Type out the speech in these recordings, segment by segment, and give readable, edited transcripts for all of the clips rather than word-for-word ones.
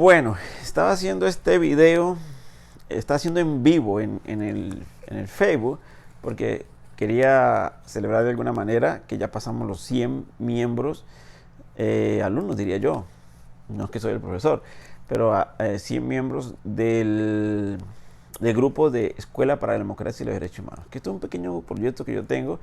Bueno, estaba haciendo este video, está haciendo en vivo en el Facebook, porque quería celebrar de alguna manera que ya pasamos los 100 miembros, alumnos diría yo, no es que soy el profesor, pero 100 miembros del grupo de Escuela para la Democracia y los Derechos Humanos. Que esto es un pequeño proyecto que yo tengo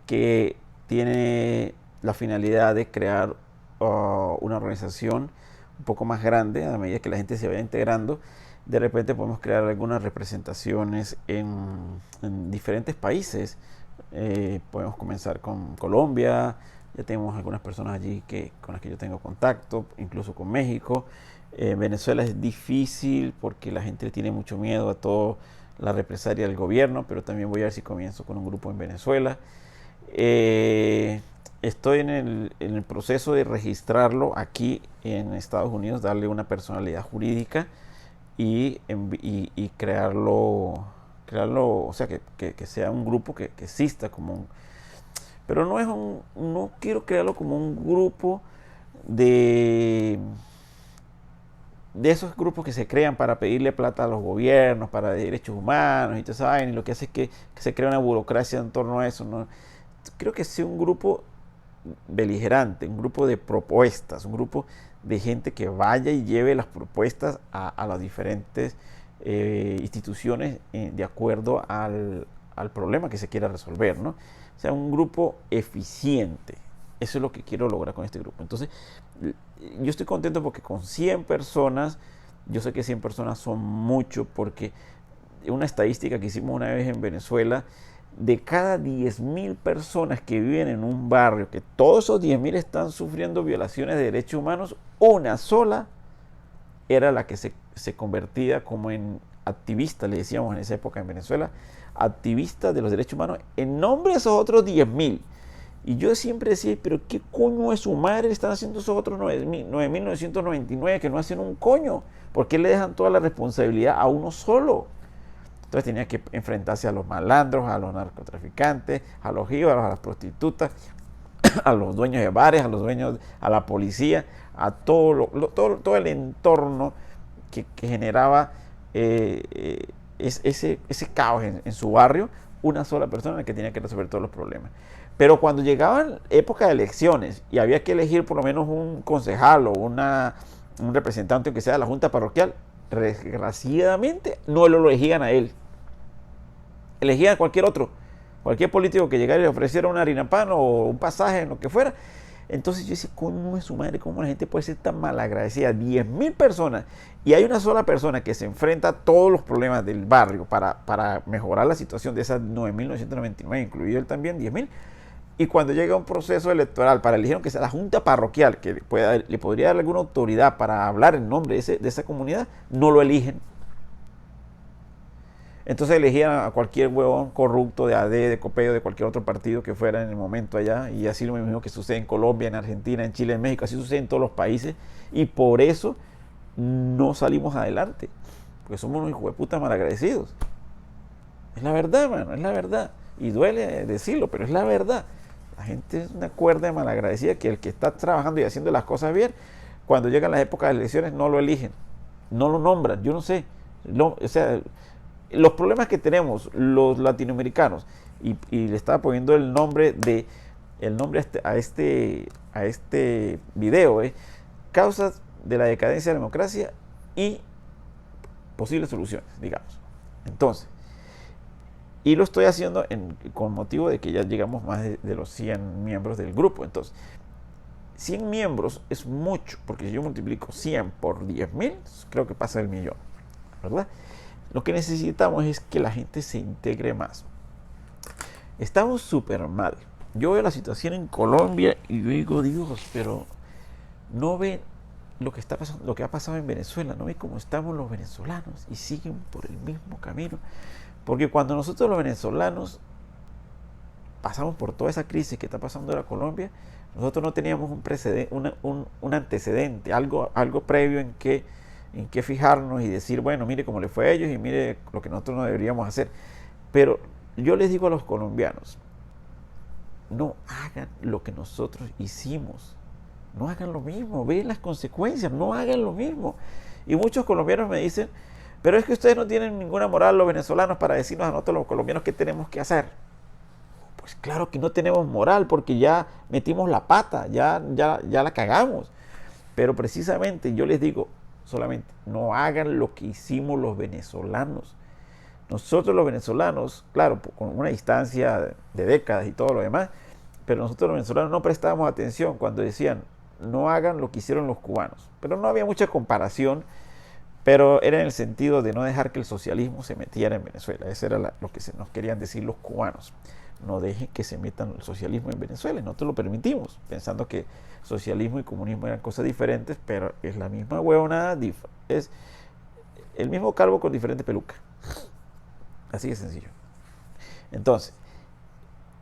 que tiene la finalidad de crear una organización un poco más grande. A medida que la gente se vaya integrando, de repente podemos crear algunas representaciones en diferentes países. Podemos comenzar con Colombia, ya tenemos algunas personas allí con las que yo tengo contacto, incluso con México. Venezuela es difícil porque la gente le tiene mucho miedo a toda la represalia del gobierno, pero también voy a ver si comienzo con un grupo en Venezuela. Estoy en el proceso de registrarlo aquí en Estados Unidos, darle una personalidad jurídica y crearlo, o sea, que sea un grupo que exista como un... Pero no quiero crearlo como un grupo de esos grupos que se crean para pedirle plata a los gobiernos, para derechos humanos y todo eso, y lo que hace es que se crea una burocracia en torno a eso, ¿no? Creo que sea un grupo beligerante, un grupo de propuestas, un grupo de gente que vaya y lleve las propuestas a las diferentes instituciones de acuerdo al problema que se quiera resolver, ¿no? O sea, un grupo eficiente. Eso es lo que quiero lograr con este grupo. Entonces, yo estoy contento porque con 100 personas, yo sé que 100 personas son mucho, porque una estadística que hicimos una vez en Venezuela, de cada 10.000 personas que viven en un barrio, que todos esos 10.000 están sufriendo violaciones de derechos humanos, una sola era la que se convertía como en activista, le decíamos en esa época en Venezuela, activista de los derechos humanos en nombre de esos otros 10.000. Y yo siempre decía, pero ¿qué coño de su madre están haciendo esos otros 9.999 que no hacen un coño? ¿Por qué le dejan toda la responsabilidad a uno solo? Entonces tenía que enfrentarse a los malandros, a los narcotraficantes, a los jíbaros, a las prostitutas, a los dueños de bares, a la policía, a todo el entorno que generaba ese caos en su barrio, una sola persona que tenía que resolver todos los problemas. Pero cuando llegaban épocas de elecciones y había que elegir por lo menos un concejal o un representante, aunque sea de la junta parroquial, desgraciadamente no lo elegían a él. Elegían a cualquier otro, cualquier político que llegara y le ofreciera una harina pan o un pasaje, en lo que fuera. Entonces yo decía, ¿cómo es su madre? ¿Cómo la gente puede ser tan malagradecida? 10.000 personas y hay una sola persona que se enfrenta a todos los problemas del barrio para mejorar la situación de esas 9.999, incluido él también, 10.000. Y cuando llega un proceso electoral para elegir que sea la junta parroquial, que le podría dar alguna autoridad para hablar en nombre de esa comunidad, no lo eligen. Entonces elegían a cualquier huevón corrupto de AD, de Copeo, de cualquier otro partido que fuera en el momento allá. Y así lo mismo que sucede en Colombia, en Argentina, en Chile, en México. Así sucede en todos los países. Y por eso no salimos adelante. Porque somos unos hijos de puta malagradecidos. Es la verdad, mano, es la verdad. Y duele decirlo, pero es la verdad. La gente es una cuerda de malagradecida que el que está trabajando y haciendo las cosas bien, cuando llegan las épocas de elecciones no lo eligen, no lo nombran. Yo no sé. O sea, los problemas que tenemos los latinoamericanos, y le estaba poniendo el nombre a este video, causas de la decadencia de la democracia y posibles soluciones, digamos. Entonces, y lo estoy haciendo con motivo de que ya llegamos más de los 100 miembros del grupo. Entonces, 100 miembros es mucho, porque si yo multiplico 100 por 10.000, creo que pasa el millón, ¿verdad? Lo que necesitamos es que la gente se integre más. Estamos súper mal. Yo veo la situación en Colombia y yo digo, Dios, pero no ve lo que está pasando, lo que ha pasado en Venezuela, no ve cómo estamos los venezolanos y siguen por el mismo camino. Porque cuando nosotros los venezolanos pasamos por toda esa crisis que está pasando en la Colombia, nosotros no teníamos un antecedente, algo previo en que fijarnos y decir, bueno, mire cómo le fue a ellos y mire lo que nosotros no deberíamos hacer. Pero yo les digo a los colombianos, no hagan lo que nosotros hicimos. no hagan lo mismo, ven las consecuencias, no hagan lo mismo. Y muchos colombianos me dicen, pero es que ustedes no tienen ninguna moral los venezolanos para decirnos a nosotros los colombianos qué tenemos que hacer. Pues claro que no tenemos moral porque ya metimos la pata, ya la cagamos. Pero precisamente yo les digo solamente, no hagan lo que hicimos los venezolanos. Nosotros los venezolanos, claro, con una distancia de décadas y todo lo demás, pero nosotros los venezolanos no prestábamos atención cuando decían, no hagan lo que hicieron los cubanos. Pero no había mucha comparación, pero era en el sentido de no dejar que el socialismo se metiera en Venezuela. Eso era lo que nos querían decir los cubanos. No dejen que se metan el socialismo en Venezuela. Nosotros lo permitimos, pensando que socialismo y comunismo eran cosas diferentes, pero es la misma huevonada, es el mismo calvo con diferente peluca. Así de sencillo. Entonces,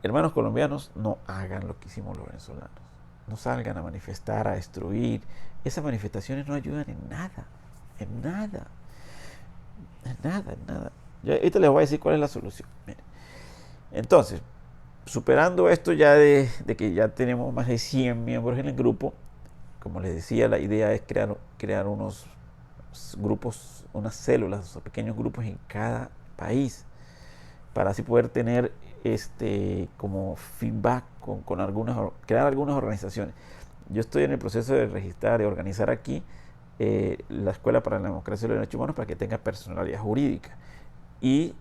hermanos colombianos, no hagan lo que hicimos los venezolanos. No salgan a manifestar, a destruir. Esas manifestaciones no ayudan en nada. En nada. En nada, en nada. Yo ahorita les voy a decir cuál es la solución. Miren. Entonces, superando esto ya de que ya tenemos más de 100 miembros en el grupo, como les decía, la idea es crear unos grupos, unas células, pequeños grupos en cada país, para así poder tener como feedback con crear algunas organizaciones. Yo estoy en el proceso de registrar y organizar aquí la Escuela para la Democracia y los Derechos Humanos para que tenga personalidad jurídica y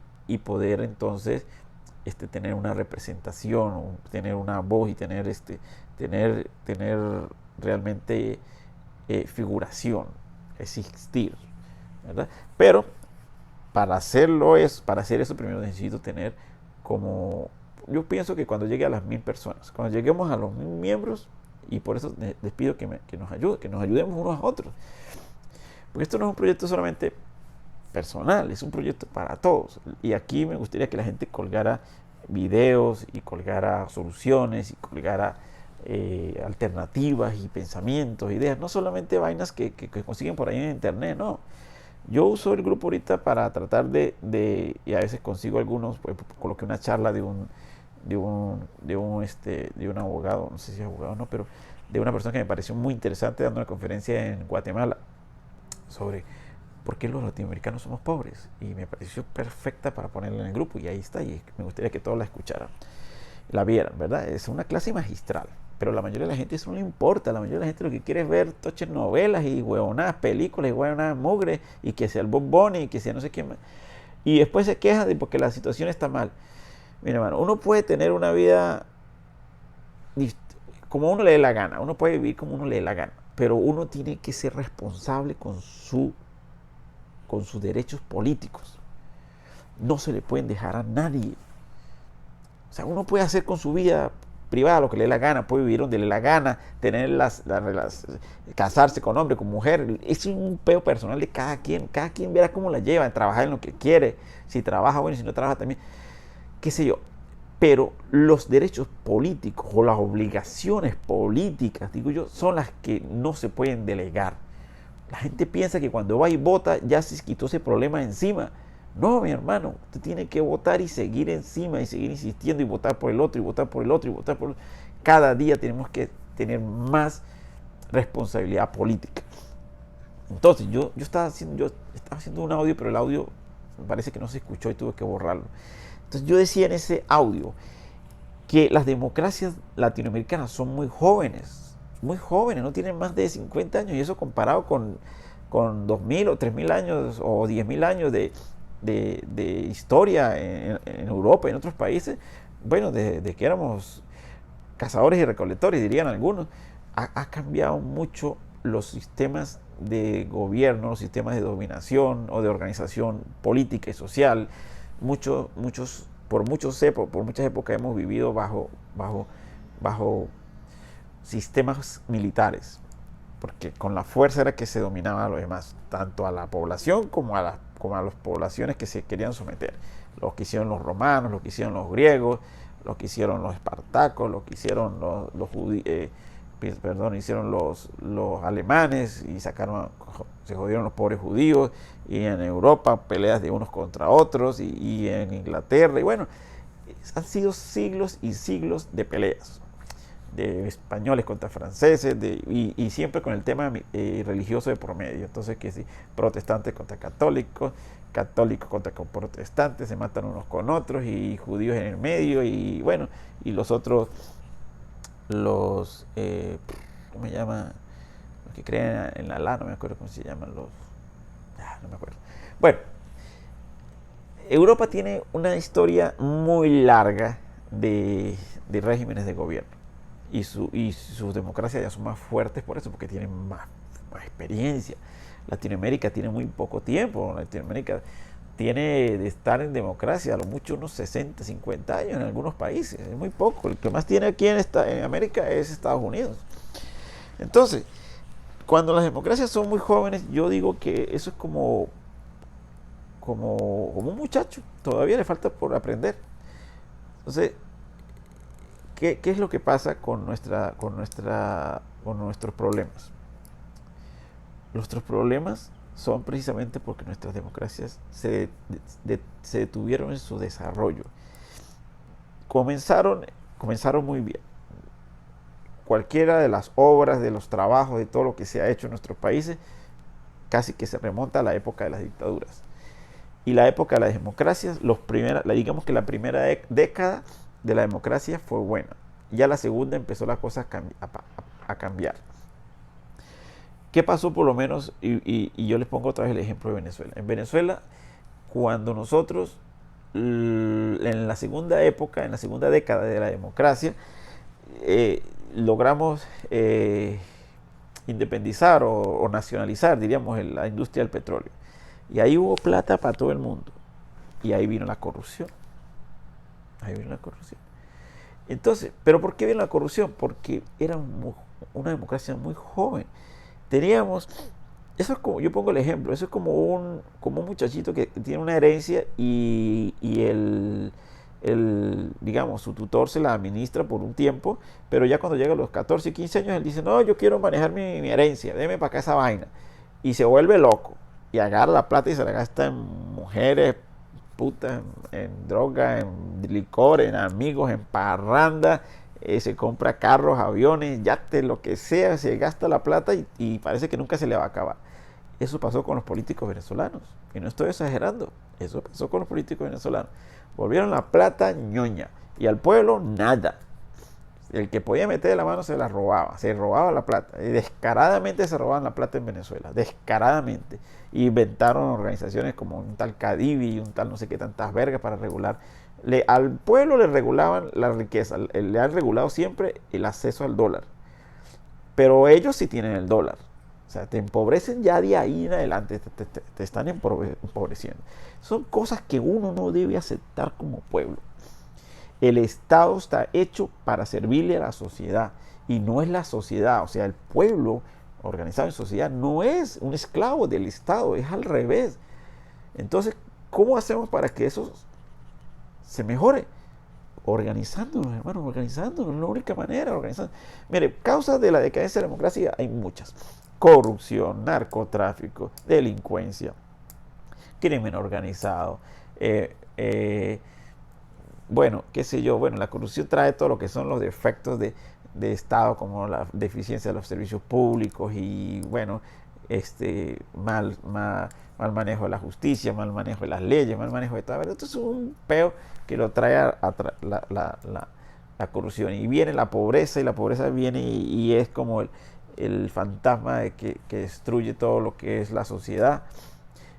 poder entonces tener una representación, tener una voz y tener realmente figuración, existir, ¿verdad? Pero para hacer eso primero necesito tener yo pienso que cuando llegue a las 1000 personas, cuando lleguemos a los 1000 miembros, y por eso les pido que nos ayudemos unos a otros, porque esto no es un proyecto solamente personal, es un proyecto para todos, y aquí me gustaría que la gente colgara videos y colgara soluciones y colgara alternativas y pensamientos, ideas, no solamente vainas que consiguen por ahí en internet, no. Yo uso el grupo ahorita para tratar y a veces consigo algunos, pues coloqué una charla de un abogado, no sé si es abogado o no, pero de una persona que me pareció muy interesante dando una conferencia en Guatemala sobre por qué los latinoamericanos somos pobres, y me pareció perfecta para ponerla en el grupo, y ahí está, y me gustaría que todos la escucharan, la vieran, ¿verdad? Es una clase magistral, pero la mayoría de la gente eso no le importa. La mayoría de la gente lo que quiere es ver toches novelas y huevonadas películas y huevonadas mugre, y que sea el Bob Bunny y que sea no sé qué más, y después se quejan de porque la situación está mal. Mira, hermano, uno puede tener una vida como uno le dé la gana, uno puede vivir como uno le dé la gana, pero uno tiene que ser responsable con sus derechos políticos. No se le pueden dejar a nadie. O sea, uno puede hacer con su vida privada lo que le dé la gana, puede vivir donde le dé la gana, tener casarse con hombre, con mujer. Es un peo personal de cada quien verá cómo la lleva, trabajar en lo que quiere, si trabaja bueno, si no trabaja también, qué sé yo. Pero los derechos políticos o las obligaciones políticas, digo yo, son las que no se pueden delegar. La gente piensa que cuando va y vota ya se quitó ese problema encima. No, mi hermano, usted tiene que votar y seguir encima y seguir insistiendo y votar por el otro y votar por el otro y votar por el otro. Cada día tenemos que tener más responsabilidad política. Entonces, yo estaba haciendo un audio, pero el audio me parece que no se escuchó y tuve que borrarlo. Entonces, yo decía en ese audio que las democracias latinoamericanas son muy jóvenes, no tienen más de 50 años, y eso comparado con 2.000 o 3.000 años o 10.000 años de historia en Europa y en otros países, bueno, de que éramos cazadores y recolectores, dirían algunos, ha cambiado mucho los sistemas de gobierno, los sistemas de dominación o de organización política y social. Por muchas épocas hemos vivido bajo sistemas militares, porque con la fuerza era que se dominaba a los demás, tanto a la población como a las poblaciones que se querían someter. Lo que hicieron los romanos, lo que hicieron los griegos, lo que hicieron los espartacos, lo que hicieron hicieron los alemanes, y se jodieron los pobres judíos, y en Europa peleas de unos contra otros, y en Inglaterra, y bueno, han sido siglos y siglos de peleas. de españoles contra franceses, y siempre con el tema religioso de por medio. Entonces, que si protestantes contra católicos, católicos contra protestantes, se matan unos con otros, y judíos en el medio, y bueno, y los otros, ¿cómo se llama? Los que creen en Alá, no me acuerdo cómo se llaman no me acuerdo. Bueno, Europa tiene una historia muy larga de regímenes de gobierno, y sus democracias ya son más fuertes por eso, porque tienen más experiencia. Latinoamérica tiene muy poco tiempo. Latinoamérica tiene de estar en democracia a lo mucho unos 60, 50 años en algunos países, es muy poco. El que más tiene aquí en América es Estados Unidos. Entonces, cuando las democracias son muy jóvenes, yo digo que eso es como un muchacho, todavía le falta por aprender. Entonces, ¿qué es lo que pasa con nuestros problemas? Nuestros problemas son precisamente porque nuestras democracias se detuvieron en su desarrollo. Comenzaron muy bien. Cualquiera de las obras, de los trabajos, de todo lo que se ha hecho en nuestros países, casi que se remonta a la época de las dictaduras. Y la época de las democracias, digamos que la primera década de la democracia fue buena. Ya la segunda empezó las cosas a cambiar. ¿Qué pasó por lo menos? Y yo les pongo otra vez el ejemplo de Venezuela. En Venezuela, cuando nosotros, en la segunda época, en la segunda década de la democracia, logramos independizar o nacionalizar, diríamos, la industria del petróleo. Y ahí hubo plata para todo el mundo. Y ahí vino la corrupción. Entonces, ¿pero por qué vino la corrupción? Porque era una democracia muy joven. Teníamos, eso es como, yo pongo el ejemplo, eso es como un muchachito que tiene una herencia, y digamos, su tutor se la administra por un tiempo, pero ya cuando llega a los 14 y 15 años, él dice, no, yo quiero manejar mi herencia, déme para acá esa vaina. Y se vuelve loco, y agarra la plata y se la gasta en mujeres, putas, en droga, en licor, en amigos, en parranda. Se compra carros, aviones, yates, lo que sea, se gasta la plata, y parece que nunca se le va a acabar. Eso pasó con los políticos venezolanos, y no estoy exagerando, eso pasó con los políticos venezolanos. Volvieron la plata ñoña, y al pueblo nada. El que podía meter la mano se la robaba, se robaba la plata, y descaradamente se robaban la plata en Venezuela, descaradamente. Y inventaron organizaciones como un tal Cadivi y un tal no sé qué tantas vergas para regular. Al pueblo le regulaban la riqueza, le han regulado siempre el acceso al dólar, pero ellos sí tienen el dólar. O sea, te empobrecen ya de ahí en adelante, te están empobreciendo. Son cosas que uno no debe aceptar como pueblo. El Estado está hecho para servirle a la sociedad, y no es la sociedad, o sea, el pueblo organizado en sociedad no es un esclavo del Estado, es al revés. Entonces, ¿cómo hacemos para que eso se mejore? Organizándonos, hermanos, organizándonos, es la única manera, organizándonos. Mire, causas de la decadencia de la democracia hay muchas: corrupción, narcotráfico, delincuencia, crimen organizado, bueno, qué sé yo, bueno, la corrupción trae todo lo que son los defectos de Estado, como la deficiencia de los servicios públicos, y bueno, mal manejo de la justicia, mal manejo de las leyes, mal manejo de todo. Esto es un peo que lo trae la corrupción. Y viene la pobreza, y la pobreza viene y es como el fantasma que destruye todo lo que es la sociedad.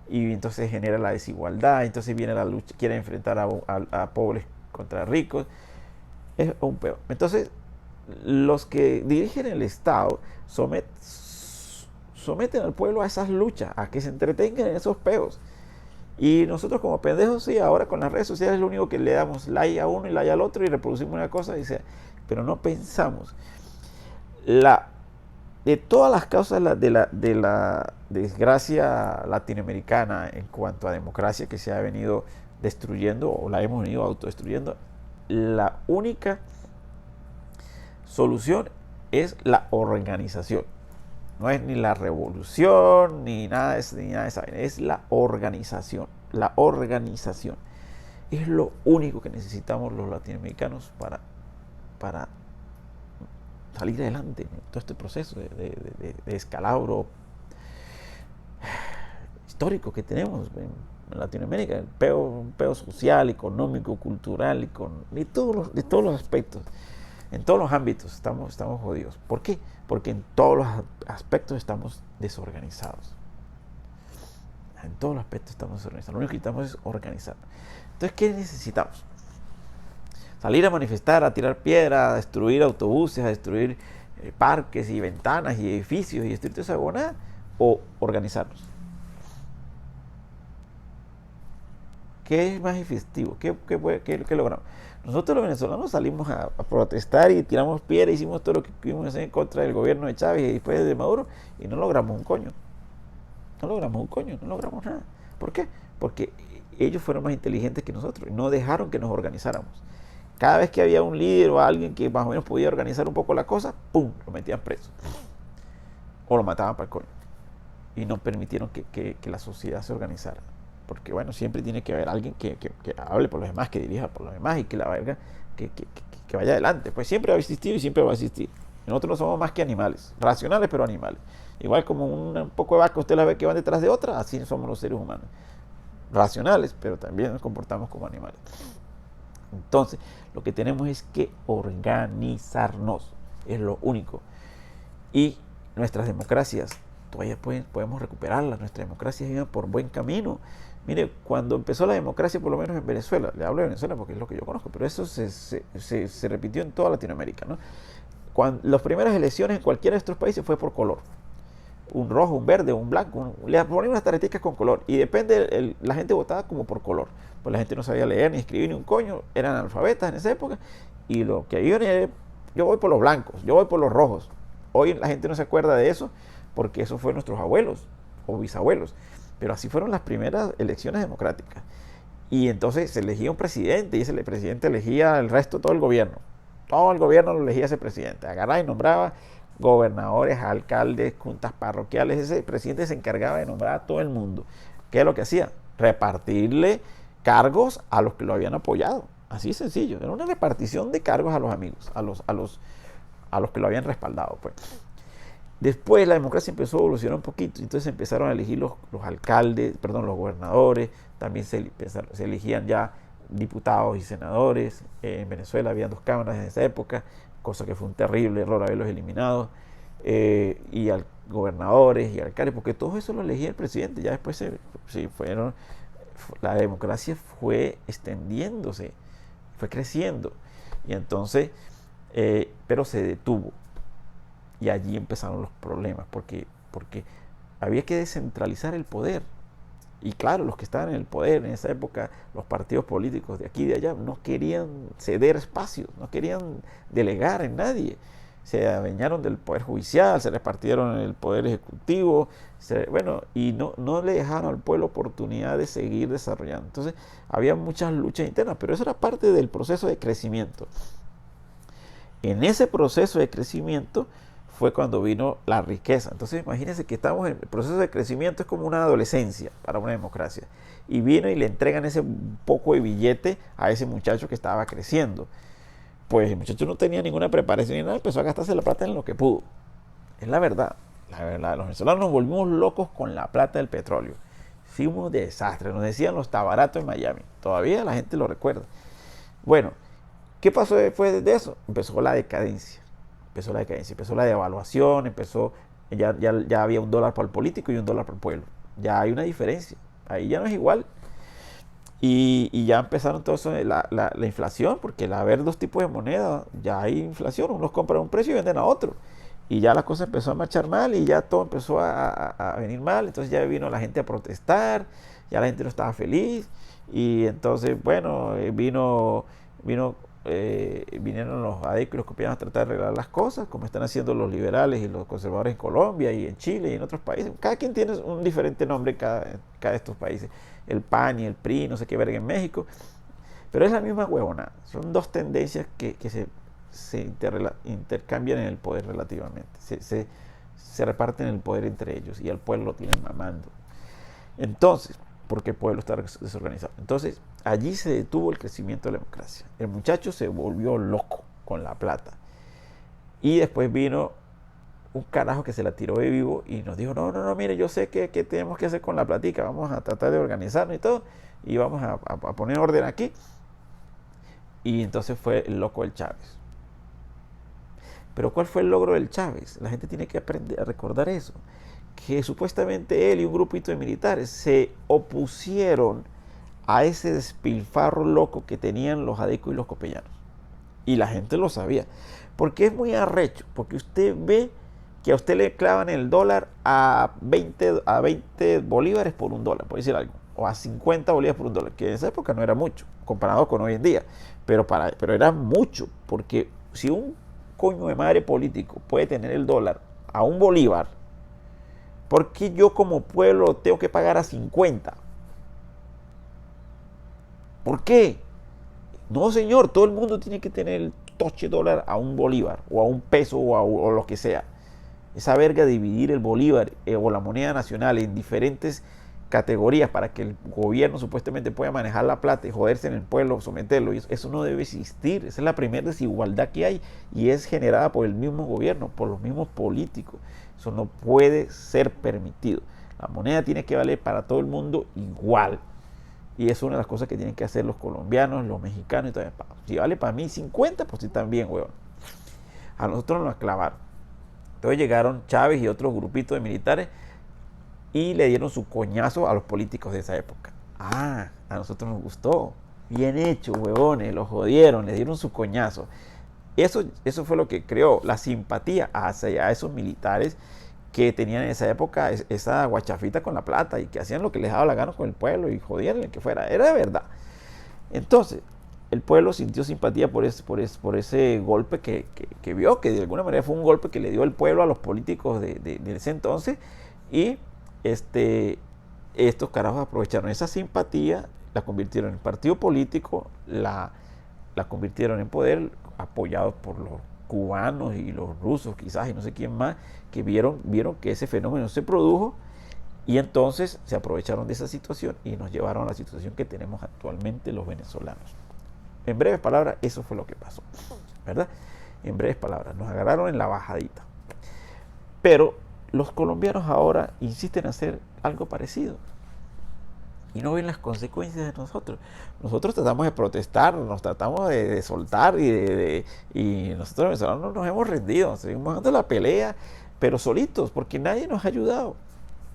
Y entonces genera la desigualdad, entonces viene la lucha, quiere enfrentar a pobres contra ricos. Es un peo. Entonces, los que dirigen el Estado someten al pueblo a esas luchas, a que se entretengan en esos peos. Y nosotros como pendejos, sí, ahora con las redes sociales es lo único que le damos like a uno y like al otro, y reproducimos una cosa, pero no pensamos. De todas las causas de la desgracia latinoamericana en cuanto a democracia, que se ha venido destruyendo, o la hemos venido autodestruyendo, la única solución es la organización. No es ni la revolución, ni nada de esa, es la organización. La organización es lo único que necesitamos los latinoamericanos para salir adelante en todo este proceso de escalabro histórico que tenemos en Latinoamérica, un peo social, económico, cultural, de todos los aspectos, en todos los ámbitos estamos jodidos. ¿Por qué? Porque en todos los aspectos estamos desorganizados. En todos los aspectos estamos desorganizados. Lo único que necesitamos es organizar. Entonces, ¿qué necesitamos? Salir a manifestar, a tirar piedra, a destruir autobuses, a destruir parques y ventanas y edificios y destruir esa huevonada, o organizarnos. ¿Qué es más efectivo? ¿Qué logramos? Nosotros los venezolanos salimos a protestar y tiramos piedra, hicimos todo lo que pudimos hacer en contra del gobierno de Chávez y después de Maduro, y no logramos un coño. No logramos nada. ¿Por qué? Porque ellos fueron más inteligentes que nosotros y no dejaron que nos organizáramos. Cada vez que había un líder o alguien que más o menos podía organizar un poco la cosa, ¡pum!, lo metían preso. O lo mataban para el coño. Y no permitieron que la sociedad se organizara. Porque bueno, siempre tiene que haber alguien que hable por los demás, que dirija por los demás y que la verga, que vaya adelante. Pues siempre ha existido y siempre va a existir. Nosotros no somos más que animales, racionales pero animales. Igual como un poco de vaca, usted la ve que van detrás de otra, así somos los seres humanos. Racionales, pero también nos comportamos como animales. Entonces, lo que tenemos es que organizarnos, es lo único. Y nuestras democracias, todavía podemos recuperarlas, nuestras democracias iban por buen camino. Mire, cuando empezó la democracia, por lo menos en Venezuela, le hablo de Venezuela porque es lo que yo conozco, pero eso se repitió en toda Latinoamérica, ¿no? Las primeras elecciones en cualquiera de estos países fue por color. Un rojo, un verde, un blanco. Le ponían unas tarjetas con color. Y depende, la gente votaba como por color. Pues la gente no sabía leer ni escribir ni un coño. Eran analfabetas en esa época. Y lo que iban era, yo voy por los blancos, yo voy por los rojos. Hoy la gente no se acuerda de eso porque eso fue nuestros abuelos o bisabuelos. Pero así fueron las primeras elecciones democráticas. Y entonces se elegía un presidente y ese presidente elegía el resto, todo el gobierno. Todo el gobierno lo elegía ese presidente. Agarraba y nombraba gobernadores, alcaldes, juntas parroquiales. Ese presidente se encargaba de nombrar a todo el mundo. ¿Qué es lo que hacía? Repartirle cargos a los que lo habían apoyado. Así de sencillo. Era una repartición de cargos a los amigos, a los que lo habían respaldado, pues. Después la democracia empezó a evolucionar un poquito, entonces empezaron a elegir los alcaldes, perdón, los gobernadores, también se elegían ya diputados y senadores. En Venezuela había 2 cámaras en esa época, cosa que fue un terrible error haberlos eliminado, y gobernadores y alcaldes, porque todo eso lo elegía el presidente. Ya después la democracia fue extendiéndose, fue creciendo, y entonces, pero se detuvo. Y allí empezaron los problemas, porque había que descentralizar el poder. Y claro, los que estaban en el poder en esa época, los partidos políticos de aquí y de allá, no querían ceder espacios, no querían delegar en nadie. Se adueñaron del poder judicial, se repartieron en el poder ejecutivo, y no le dejaron al pueblo oportunidad de seguir desarrollando. Entonces, había muchas luchas internas, pero eso era parte del proceso de crecimiento. En ese proceso de crecimiento fue cuando vino la riqueza. Entonces imagínense que estamos en el proceso de crecimiento, es como una adolescencia para una democracia. Y vino y le entregan ese poco de billete a ese muchacho que estaba creciendo. Pues el muchacho no tenía ninguna preparación ni nada, empezó a gastarse la plata en lo que pudo. Es la verdad. Los venezolanos nos volvimos locos con la plata del petróleo. Fuimos de desastre, nos decían los está barato en Miami. Todavía la gente lo recuerda. Bueno, ¿qué pasó después de eso? Empezó la decadencia, empezó la devaluación, ya había $1 para el político y $1 para el pueblo. Ya hay una diferencia, ahí ya no es igual. Y ya empezaron todo eso, la inflación, porque al haber 2 tipos de moneda, ya hay inflación, unos compran a un precio y venden a otro. Y ya la cosa empezó a marchar mal y ya todo empezó a venir mal. Entonces ya vino la gente a protestar, ya la gente no estaba feliz. Y entonces, bueno, vinieron los adictos y los copianos a tratar de arreglar las cosas, como están haciendo los liberales y los conservadores en Colombia y en Chile y en otros países. Cada quien tiene un diferente nombre en cada de estos países. El PAN y el PRI, no sé qué verga en México. Pero es la misma huevona. Son 2 tendencias que se intercambian en el poder relativamente. Se reparten el poder entre ellos y al pueblo lo tienen mamando. Entonces, porque el pueblo está desorganizado. Entonces, allí se detuvo el crecimiento de la democracia. El muchacho se volvió loco con la plata. Y después vino un carajo que se la tiró de vivo y nos dijo, no, mire, yo sé qué tenemos que hacer con la platica, vamos a tratar de organizarnos y todo, y vamos a poner orden aquí. Y entonces fue el loco del Chávez. Pero ¿cuál fue el logro del Chávez? La gente tiene que aprender a recordar eso. Que supuestamente él y un grupito de militares se opusieron a ese despilfarro loco que tenían los adecos y los copellanos. Y la gente lo sabía. Porque es muy arrecho. Porque usted ve que a usted le clavan el dólar a 20 bolívares por un dólar, por decir algo. O a 50 bolívares por un dólar. Que en esa época no era mucho, comparado con hoy en día. Pero era mucho. Porque si un coño de madre político puede tener el dólar a un bolívar, ¿por qué yo como pueblo tengo que pagar a 50? ¿Por qué? No, señor, todo el mundo tiene que tener el toche dólar a un bolívar, o a un peso, o lo que sea. Esa verga de dividir el bolívar o la moneda nacional en diferentes categorías para que el gobierno supuestamente pueda manejar la plata y joderse en el pueblo, someterlo, eso no debe existir. Esa es la primera desigualdad que hay y es generada por el mismo gobierno, por los mismos políticos. Eso no puede ser permitido. La moneda tiene que valer para todo el mundo igual. Y es una de las cosas que tienen que hacer los colombianos, los mexicanos y todo. Si vale para mí 50, pues sí también, huevón. A nosotros nos clavaron. Entonces llegaron Chávez y otros grupitos de militares y le dieron su coñazo a los políticos de esa época. A nosotros nos gustó. Bien hecho, huevones, los jodieron, le dieron su coñazo. Eso fue lo que creó la simpatía hacia esos militares que tenían en esa época esa guachafita con la plata y que hacían lo que les daba la gana con el pueblo y jodían el que fuera. Era de verdad. Entonces, el pueblo sintió simpatía por ese golpe que vio, que de alguna manera fue un golpe que le dio el pueblo a los políticos de ese entonces. Y estos carajos aprovecharon esa simpatía, la convirtieron en partido político, la convirtieron en poder, apoyados por los cubanos y los rusos quizás y no sé quién más, que vieron que ese fenómeno se produjo y entonces se aprovecharon de esa situación y nos llevaron a la situación que tenemos actualmente los venezolanos. En breves palabras, eso fue lo que pasó, ¿verdad? En breves palabras, nos agarraron en la bajadita. Pero los colombianos ahora insisten en hacer algo parecido y no ven las consecuencias de nosotros. Nosotros tratamos de protestar, nos tratamos de soltar y nosotros los venezolanos nos hemos rendido, seguimos dando la pelea, pero solitos, porque nadie nos ha ayudado.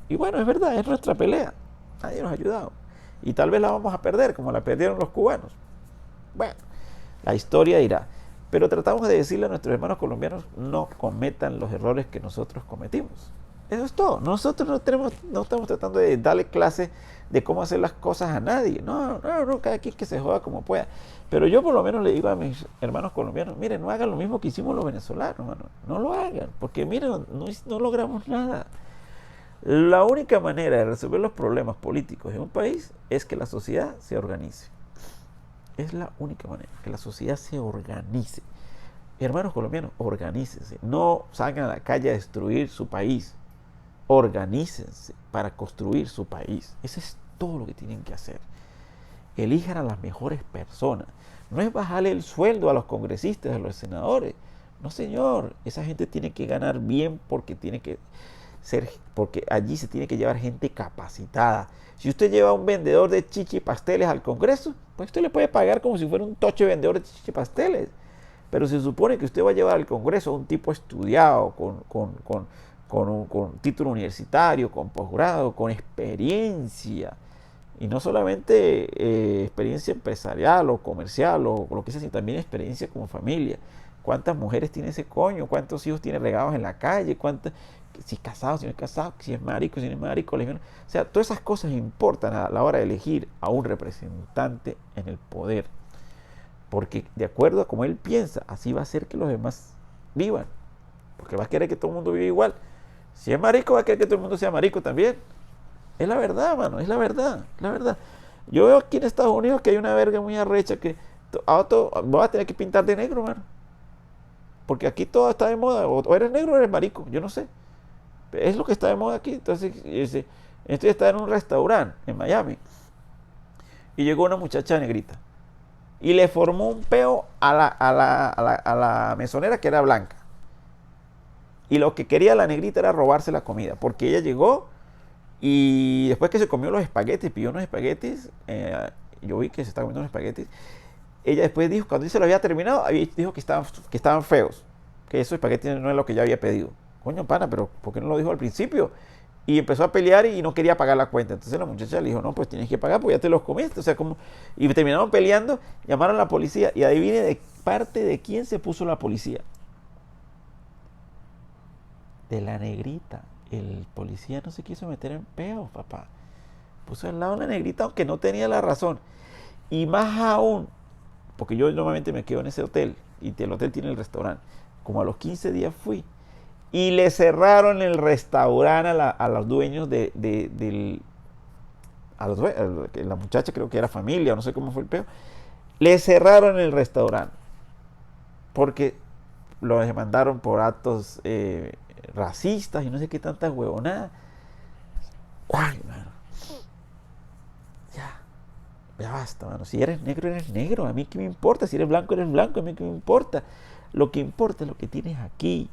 Y bueno, es verdad, es nuestra pelea, nadie nos ha ayudado. Y tal vez la vamos a perder, como la perdieron los cubanos. Bueno, la historia dirá. Pero tratamos de decirle a nuestros hermanos colombianos, no cometan los errores que nosotros cometimos. Eso es todo. Nosotros no estamos tratando de darle clase de cómo hacer las cosas a nadie. No, cada quien que se joda como pueda. Pero yo por lo menos le digo a mis hermanos colombianos, miren, no hagan lo mismo que hicimos los venezolanos, mano. No lo hagan, porque miren, no logramos nada. La única manera de resolver los problemas políticos en un país es que la sociedad se organice. Es la única manera, que la sociedad se organice. Hermanos colombianos, organícense. No salgan a la calle a destruir su país. Organícense para construir su país. Eso es todo lo que tienen que hacer. Elijan a las mejores personas. No es bajarle el sueldo a los congresistas, a los senadores. No, señor. Esa gente tiene que ganar bien porque allí se tiene que llevar gente capacitada. Si usted lleva a un vendedor de chichi y pasteles al Congreso, pues usted le puede pagar como si fuera un toche vendedor de chichi y pasteles. Pero se supone que usted va a llevar al Congreso a un tipo estudiado, con título universitario, con posgrado, con experiencia. Y no solamente experiencia empresarial o comercial o lo que sea, sino también experiencia como familia. ¿Cuántas mujeres tiene ese coño? ¿Cuántos hijos tiene regados en la calle? Si es casado, si no es casado, si es marico, si no es marico. O sea, todas esas cosas importan a la hora de elegir a un representante en el poder. Porque de acuerdo a cómo él piensa, así va a ser que los demás vivan. Porque va a querer que todo el mundo viva igual. Si es marico, va a querer que todo el mundo sea marico también. Es la verdad, mano, es la verdad. Yo veo aquí en Estados Unidos que hay una verga muy arrecha que vas a tener que pintar de negro, mano. Porque aquí todo está de moda. O eres negro o eres marico, yo no sé. Es lo que está de moda aquí. Entonces, esto está en un restaurante en Miami. Y llegó una muchacha negrita. Y le formó un peo a la mesonera que era blanca. Y lo que quería la negrita era robarse la comida, porque ella llegó y después que se comió los espaguetis, pidió unos espaguetis, yo vi que se estaba comiendo unos espaguetis, ella después dijo, cuando se lo había terminado, dijo que estaban feos, que esos espaguetis no es lo que yo había pedido. Coño, pana, pero ¿por qué no lo dijo al principio? Y empezó a pelear y no quería pagar la cuenta. Entonces la muchacha le dijo, no, pues tienes que pagar porque ya te los comiste. O sea, como... Y terminaron peleando, llamaron a la policía y adivine de parte de quién se puso la policía. De la negrita. El policía no se quiso meter en peos, papá. Puso al lado de la negrita aunque no tenía la razón. Y más aún, porque yo normalmente me quedo en ese hotel y el hotel tiene el restaurante. Como a los 15 días fui y le cerraron el restaurante a los dueños la muchacha creo que era familia, no sé cómo fue el peo. Le cerraron el restaurante porque lo demandaron por actos racistas y no sé qué tantas huevonadas. Ay, mano. Ya basta, mano. Si eres negro. A mí qué me importa. Si eres blanco, a mí qué me importa. Lo que importa es lo que tienes aquí.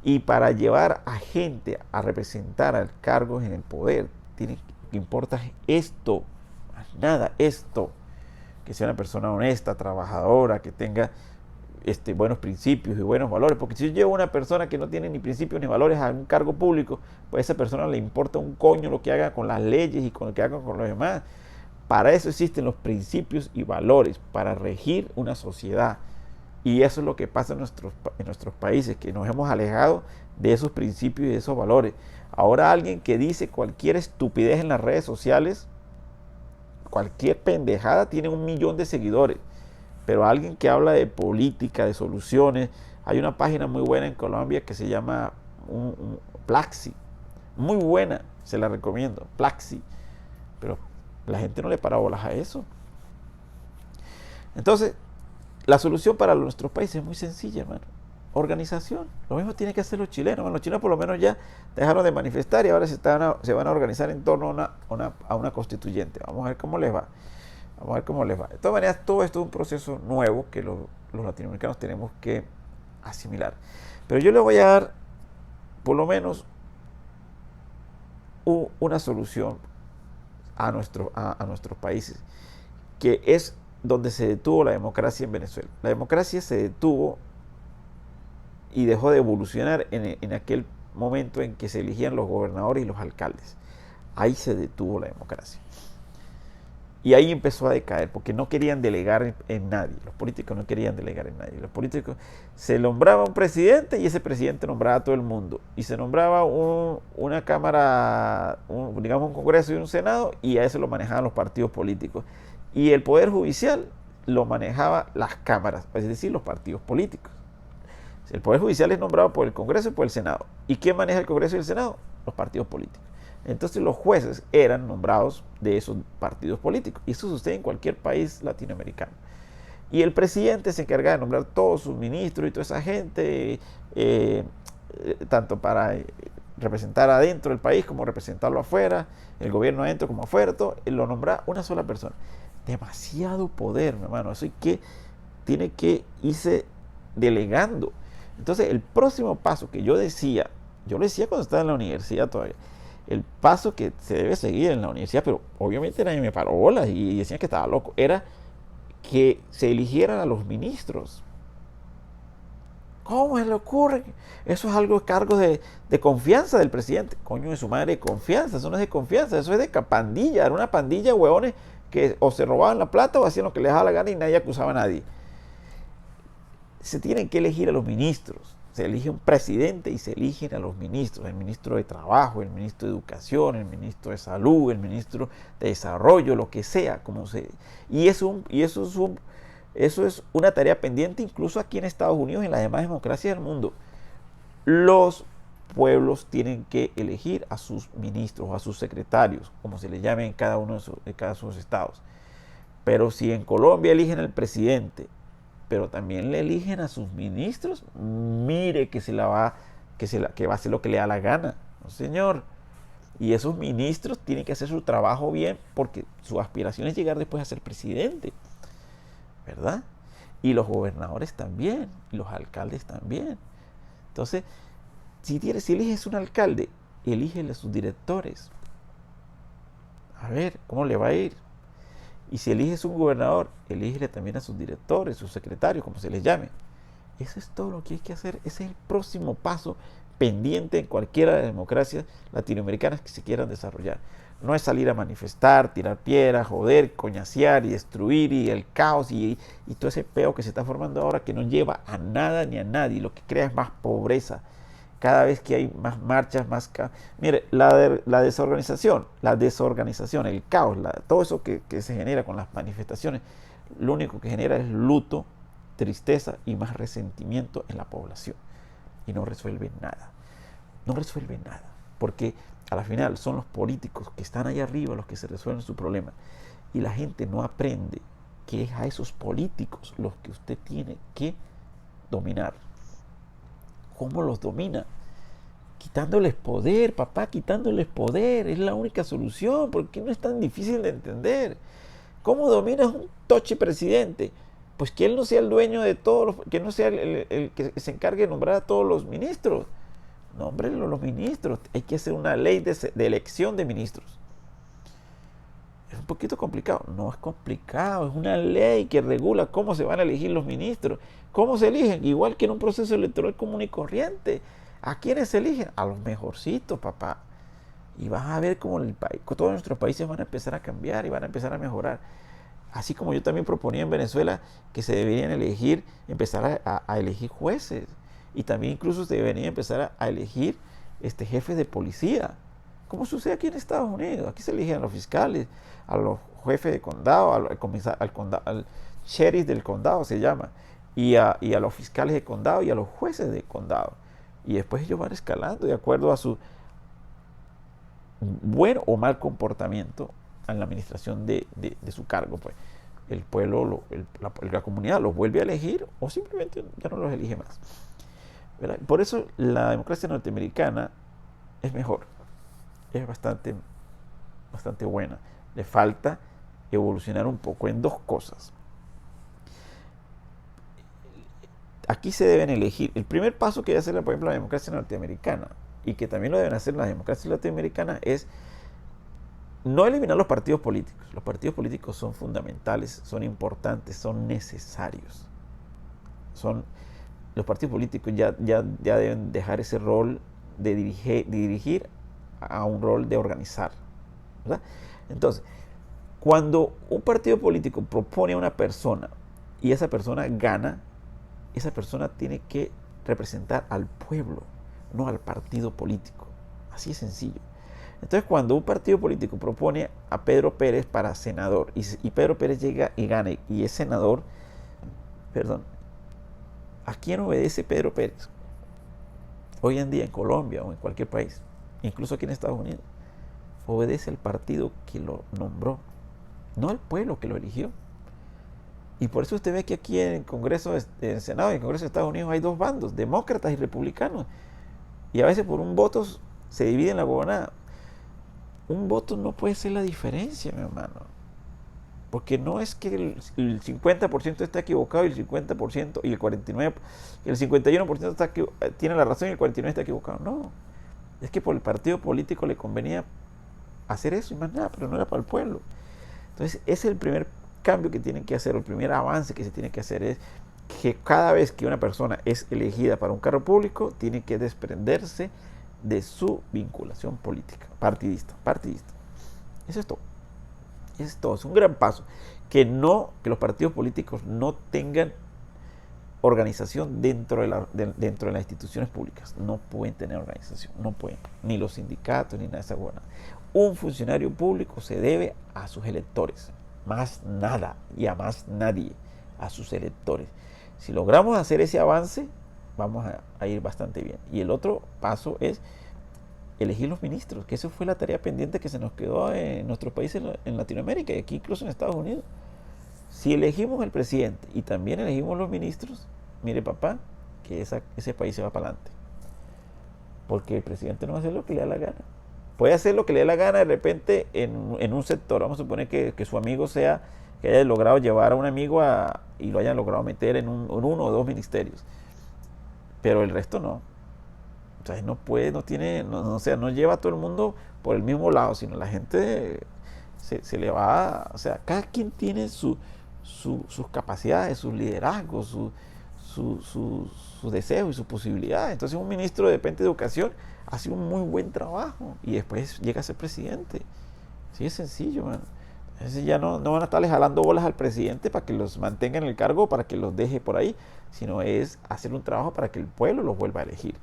Y para llevar a gente a representar a cargos en el poder, lo que importa es esto. Más nada, esto. Que sea una persona honesta, trabajadora, que tenga buenos principios y buenos valores. Porque si yo llevo a una persona que no tiene ni principios ni valores a un cargo público, pues a esa persona le importa un coño lo que haga con las leyes y con lo que haga con los demás. Para eso existen los principios y valores, para regir una sociedad. Y eso es lo que pasa en nuestros países, que nos hemos alejado de esos principios y de esos valores. Ahora alguien que dice cualquier estupidez en las redes sociales, cualquier pendejada, tiene 1 millón de seguidores. Pero alguien que habla de política, de soluciones, hay una página muy buena en Colombia que se llama Plaxi. Muy buena, se la recomiendo, Plaxi. Pero la gente no le para bolas a eso. Entonces, la solución para nuestros países es muy sencilla, hermano. Organización. Lo mismo tienen que hacer los chilenos. Bueno, los chilenos por lo menos ya dejaron de manifestar y ahora se van a organizar en torno a una constituyente. Vamos a ver cómo les va. De todas maneras, todo esto es un proceso nuevo que los latinoamericanos tenemos que asimilar. Pero yo le voy a dar, por lo menos, una solución a nuestros países, que es donde se detuvo la democracia en Venezuela. La democracia se detuvo y dejó de evolucionar en aquel momento en que se elegían los gobernadores y los alcaldes. Ahí se detuvo la democracia. Y ahí empezó a decaer, porque no querían delegar en nadie. Los políticos no querían delegar en nadie. Los políticos, se nombraba un presidente y ese presidente nombraba a todo el mundo. Y se nombraba una cámara, digamos un congreso y un senado, y a eso lo manejaban los partidos políticos. Y el poder judicial lo manejaba las cámaras, es decir, los partidos políticos. El poder judicial es nombrado por el Congreso y por el Senado. ¿Y quién maneja el Congreso y el Senado? Los partidos políticos. Entonces los jueces eran nombrados de esos partidos políticos. Y eso sucede en cualquier país latinoamericano. Y el presidente se encarga de nombrar todos sus ministros y toda esa gente, tanto para representar adentro del país como representarlo afuera, el gobierno adentro como afuera, todo, lo nombra una sola persona. Demasiado poder, mi hermano. Eso tiene que irse delegando. Entonces el próximo paso que yo lo decía cuando estaba en la universidad todavía, el paso que se debe seguir en la universidad, pero obviamente nadie me paró bolas y decían que estaba loco, era que se eligieran a los ministros. ¿Cómo se le ocurre? Eso es algo, cargo de confianza del presidente. Coño de su madre, de confianza. Eso no es de confianza, eso es de pandilla. Era una pandilla de huevones que o se robaban la plata o hacían lo que les daba la gana y nadie acusaba a nadie. Se tienen que elegir a los ministros. Se elige un presidente y se eligen a los ministros. El ministro de Trabajo, el ministro de Educación, el ministro de Salud, el ministro de Desarrollo, lo que sea. Y eso es una tarea pendiente incluso aquí en Estados Unidos y en las demás democracias del mundo. Los pueblos tienen que elegir a sus ministros o a sus secretarios, como se les llame en cada uno de cada sus estados. Pero si en Colombia eligen al presidente, pero también le eligen a sus ministros, mire que va a hacer lo que le da la gana. No, señor. Y esos ministros tienen que hacer su trabajo bien porque su aspiración es llegar después a ser presidente. ¿Verdad? Y los gobernadores también, y los alcaldes también. Entonces, Si eliges un alcalde, elígele a sus directores. A ver, ¿cómo le va a ir? Y si eliges un gobernador, elígele también a sus directores, sus secretarios, como se les llame. Eso es todo lo que hay que hacer. Ese es el próximo paso pendiente en cualquiera de las democracias latinoamericanas que se quieran desarrollar. No es salir a manifestar, tirar piedras, joder, coñacear y destruir y el caos y todo ese peo que se está formando ahora que no lleva a nada ni a nadie. Lo que crea es más pobreza. Cada vez que hay más marchas, más caos. Mire, la desorganización, el caos, todo eso que se genera con las manifestaciones, lo único que genera es luto, tristeza y más resentimiento en la población. Y no resuelve nada. No resuelve nada. Porque a la final son los políticos que están allá arriba los que se resuelven su problema. Y la gente no aprende que es a esos políticos los que usted tiene que dominar. ¿Cómo los domina? Quitándoles poder, papá, quitándoles poder. Es la única solución, porque no es tan difícil de entender. ¿Cómo dominas un toche presidente? Pues que él no sea el dueño de todos, que no sea el que se encargue de nombrar a todos los ministros. Nómbrenlo los ministros. Hay que hacer una ley de elección de ministros. Es un poquito complicado. No es complicado, es una ley que regula cómo se van a elegir los ministros. ¿Cómo se eligen? Igual que en un proceso electoral común y corriente. ¿A quiénes se eligen? A los mejorcitos, papá. Y vas a ver cómo todos nuestros países van a empezar a cambiar y van a empezar a mejorar. Así como yo también proponía en Venezuela que se deberían empezar a elegir jueces. Y también incluso se deberían empezar a elegir jefes de policía. Como sucede aquí en Estados Unidos. Aquí se eligen a los fiscales, a los jefes de condado, al sheriff del condado se llama, y a los fiscales de condado y a los jueces de condado. Y después ellos van escalando de acuerdo a su buen o mal comportamiento en la administración de su cargo. Pues el pueblo, la comunidad los vuelve a elegir o simplemente ya no los elige más. ¿Verdad? Por eso la democracia norteamericana es mejor. Es bastante buena. Le falta evolucionar un poco en dos cosas. Aquí se deben elegir. El primer paso que debe hacer, por ejemplo, la democracia norteamericana, y que también lo deben hacer las democracias latinoamericanas, es no eliminar los partidos políticos. Los partidos políticos son fundamentales, son importantes, son necesarios. Los partidos políticos ya deben dejar ese rol de dirigir a un rol de organizar, ¿verdad? Entonces, cuando un partido político propone a una persona y esa persona gana, esa persona tiene que representar al pueblo, no al partido político. Así es sencillo. Entonces, cuando un partido político propone a Pedro Pérez para senador y Pedro Pérez llega y gana y es senador, ¿a quién obedece Pedro Pérez? Hoy en día en Colombia o en cualquier país, incluso aquí en Estados Unidos, obedece al partido que lo nombró, no al pueblo que lo eligió. Y por eso usted ve que aquí en el Congreso, en el Senado y en el Congreso de Estados Unidos hay dos bandos, demócratas y republicanos. Y a veces por un voto se divide en la gobernada. Un voto no puede ser la diferencia, mi hermano. Porque no es que el 50% está equivocado y el 50% y el 49%, el 51% tiene la razón y el 49% está equivocado. No. Es que por el partido político le convenía hacer eso y más nada, pero no era para el pueblo. Entonces, ese es el primer cambio que tienen que hacer, el primer avance que se tiene que hacer es que cada vez que una persona es elegida para un cargo público, tiene que desprenderse de su vinculación política, partidista. Eso es todo. Eso es todo. Es un gran paso. Que los partidos políticos no tengan organización dentro de las instituciones públicas. No pueden tener organización, no pueden. Ni los sindicatos, ni nada de esa buena. Un funcionario público se debe a sus electores. Más nada y a más nadie, a sus electores. Si logramos hacer ese avance, vamos a ir bastante bien. Y el otro paso es elegir los ministros, que eso fue la tarea pendiente que se nos quedó en nuestros países en Latinoamérica y aquí incluso en Estados Unidos. Si elegimos el presidente y también elegimos los ministros, mire papá, que ese país se va para adelante. Porque el presidente no va a hacer lo que le da la gana. Puede hacer lo que le dé la gana de repente en un sector. Vamos a suponer que su amigo que haya logrado llevar a un amigo y lo hayan logrado meter en uno o dos ministerios. Pero el resto no. O sea, no puede, no tiene, o sea, no lleva a todo el mundo por el mismo lado, sino la gente se le va, o sea, cada quien tiene sus capacidades, sus liderazgos, sus deseos y sus posibilidades. Entonces un ministro de repente de educación hace un muy buen trabajo y después llega a ser presidente. Sí, es sencillo, man. Entonces ya no van a estarle jalando bolas al presidente para que los mantenga en el cargo, para que los deje por ahí, sino es hacer un trabajo para que el pueblo los vuelva a elegir.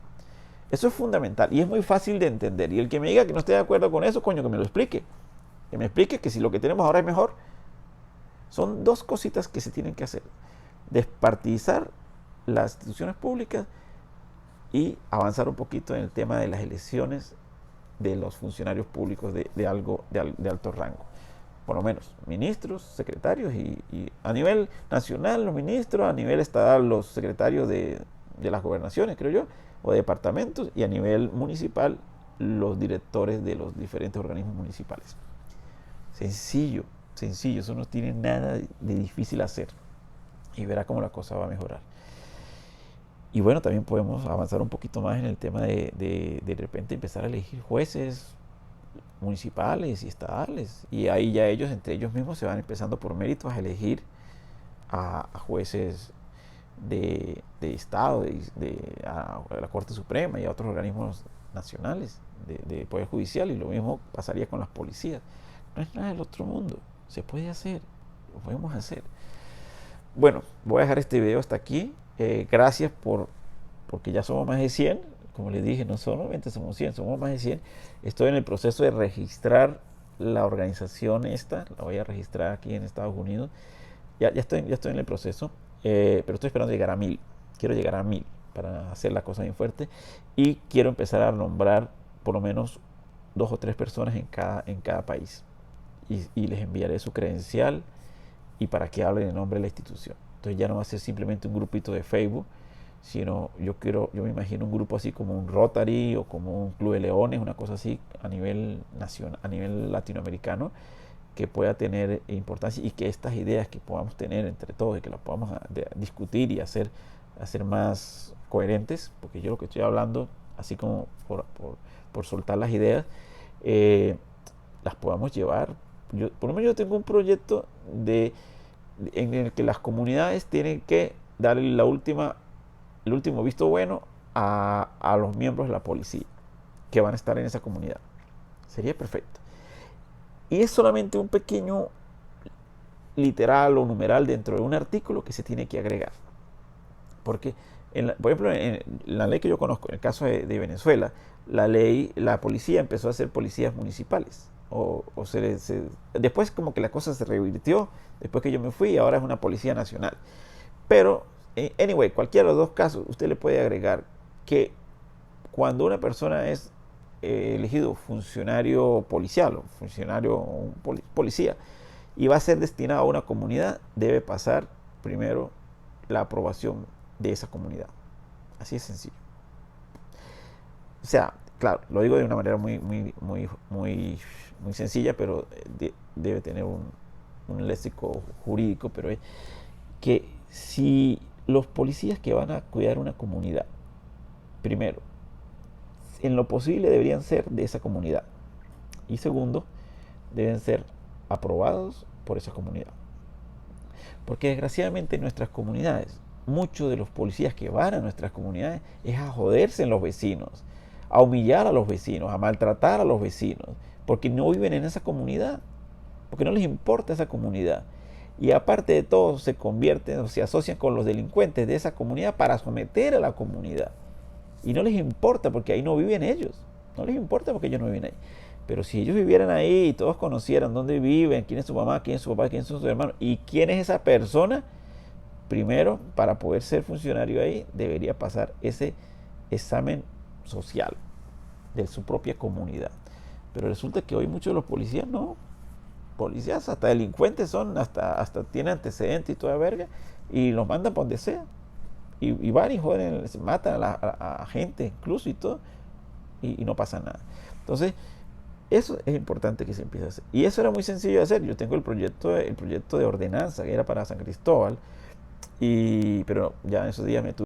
Eso es fundamental y es muy fácil de entender. Y el que me diga que no esté de acuerdo con eso, coño, que me lo explique. Que me explique que si lo que tenemos ahora es mejor. Son dos cositas que se tienen que hacer. Despartidizar las instituciones públicas y avanzar un poquito en el tema de las elecciones de los funcionarios públicos de alto rango. Por lo menos ministros, secretarios y a nivel nacional los ministros, a nivel estatal los secretarios de las gobernaciones, creo yo, o de departamentos, y a nivel municipal los directores de los diferentes organismos municipales. Sencillo, sencillo, eso no tiene nada de difícil hacer y verá cómo la cosa va a mejorar. Y bueno, también podemos avanzar un poquito más en el tema de repente empezar a elegir jueces municipales y estatales. Y ahí ya ellos, entre ellos mismos, se van empezando por méritos a elegir a jueces de Estado, a la Corte Suprema y a otros organismos nacionales de Poder Judicial. Y lo mismo pasaría con las policías. No es nada del otro mundo. Se puede hacer. Lo podemos hacer. Bueno, voy a dejar este video hasta aquí. Gracias porque ya somos más de 100. Como les dije, no solamente somos 100, somos más de 100. Estoy en el proceso de registrar la organización esta. La voy a registrar aquí en Estados Unidos. Ya estoy en el proceso. Pero estoy esperando llegar a 1000. Quiero llegar a 1000 para hacer la cosa bien fuerte. Y quiero empezar a nombrar por lo menos 2 o 3 personas en cada país. Y les enviaré su credencial y para que hablen en nombre de la institución. Entonces ya no va a ser simplemente un grupito de Facebook, sino yo me imagino un grupo así como un Rotary o como un Club de Leones, una cosa así a nivel nacional, a nivel latinoamericano, que pueda tener importancia y que estas ideas que podamos tener entre todos y que las podamos discutir y hacer más coherentes, porque yo lo que estoy hablando, así como por soltar las ideas, las podamos llevar. Por lo menos yo tengo un proyecto en el que las comunidades tienen que darle el último visto bueno a los miembros de la policía que van a estar en esa comunidad. Sería perfecto. Y es solamente un pequeño literal o numeral dentro de un artículo que se tiene que agregar. Porque, por ejemplo, en la ley que yo conozco, en el caso de Venezuela, la policía empezó a ser policías municipales. Después como que la cosa se revirtió, después que yo me fui, y ahora es una policía nacional. Pero, anyway, cualquiera de los dos casos, usted le puede agregar que cuando una persona es elegido funcionario policial o funcionario policía y va a ser destinado a una comunidad, debe pasar primero la aprobación de esa comunidad. Así de sencillo. O sea, claro, lo digo de una manera muy sencilla, pero debe tener un léxico jurídico, pero es que si los policías que van a cuidar una comunidad, primero, en lo posible deberían ser de esa comunidad, y segundo, deben ser aprobados por esa comunidad. Porque desgraciadamente en nuestras comunidades, muchos de los policías que van a nuestras comunidades es a joderse en los vecinos, a humillar a los vecinos, a maltratar a los vecinos, porque no viven en esa comunidad, porque no les importa esa comunidad. Y aparte de todo, se convierten o se asocian con los delincuentes de esa comunidad para someter a la comunidad. Y no les importa porque ahí no viven ellos. No les importa porque ellos no viven ahí. Pero si ellos vivieran ahí y todos conocieran dónde viven, quién es su mamá, quién es su papá, quién son sus hermanos y quién es esa persona, primero, para poder ser funcionario ahí, debería pasar ese examen social de su propia comunidad. Pero resulta que hoy muchos de los policías no. Policías, hasta delincuentes son, hasta tienen antecedentes y toda verga, y los mandan por donde sea. Y van y joden, se matan a gente incluso y todo, y no pasa nada. Entonces, eso es importante que se empiece a hacer. Y eso era muy sencillo de hacer. Yo tengo el proyecto de ordenanza que era para San Cristóbal, pero ya en esos días me tuve